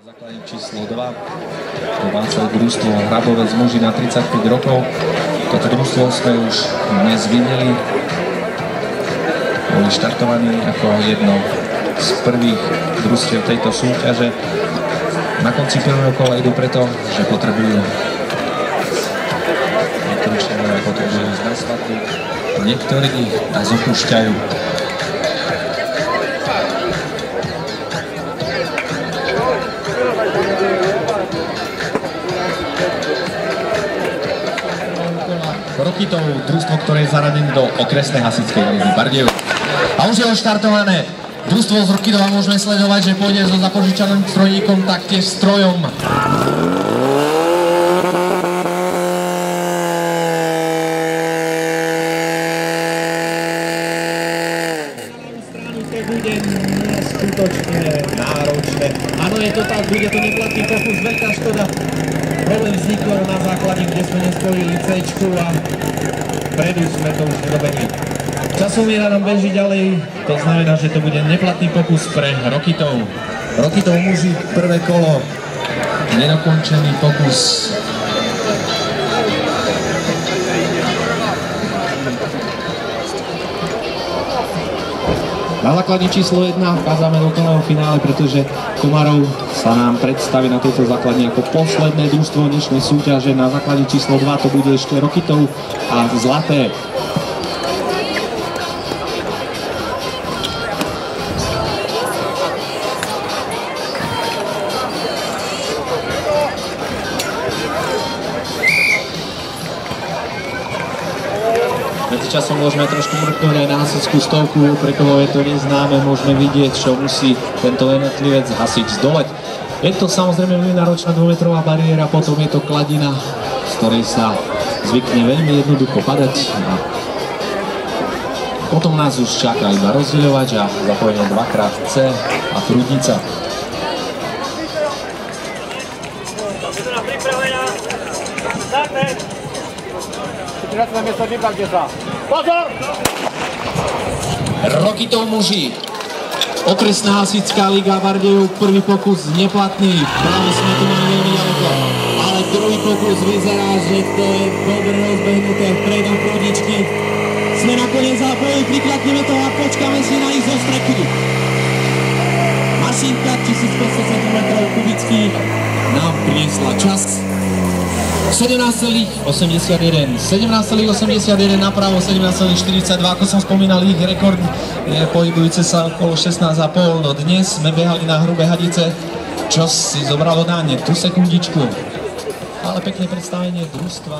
Základník číslo 2, domáce družstvo Hrabovec muži na 35 rokov. Toto družstvo sme už dnes videli. Boli štartovaní ako jedno z prvých družstiev tejto súťaže. Na konci prvého kola idú preto, že potrebujú niektorí členovia potrebujú ísť na svadbu, niektorí nás opúšťajú. Rokitov, družstvo, ktoré je zaradené do okresnej hasičskej ligy Bardejov. A už je odštartované. Družstvo z Rokitova môžeme sledovať, že pôjde so zapožičaným strojníkom, taktiež strojom. Stranu to bude neskutočne náročné. Áno, je to tak, bude to neplatný pokus, veľká škoda. Problém vznikol na základe, kde sme nespojili C-čku a predu sme to už nerobili. Časomiera nám beží ďalej, to znamená, že to bude neplatný pokus pre Rokitov. Rokitov muži, prvé kolo, nedokončený pokus. Na základni číslo 1 vchádzame do kolového finále, pretože Komarov sa nám predstaví na tejto základni ako posledné družstvo dnešnej súťaže. Na základni číslo 2 to bude ešte Rokitov a Zlaté. Medzičasom môžeme trošku mrknúť aj na hasičskú stovku, pre koho je to neznáme, môžeme vidieť, čo musí tento jednotlivec hasič zdolať. Je to samozrejme veľmi náročná 2-metrová bariéra, potom je to kladina, z ktorej sa zvykne veľmi jednoducho padať. A potom nás už čaká iba rozdeľovač a zapojenie 2x C a prúdnica. Pozor! Rokitov muži, okresná hasičská liga Bardejov, prvý pokus neplatný, práve sme tu mali veľmi ďaleko, ale druhý pokus vyzerá, že to je dobre rozbehnuté vpredu prúdičky. Sme nakoniec zapojili, prikladneme to a počkáme si na ich zostreky. Mašinka 1500 cm kubických nám priniesla čas 17,81 napravo, 17,42, ako som spomínal, ich rekord je pohybujúce sa okolo 16,5, no dnes sme behali na Hrubé Hadice, čo si zobralo dáne, tú sekundičku, ale pekné predstavenie družstva.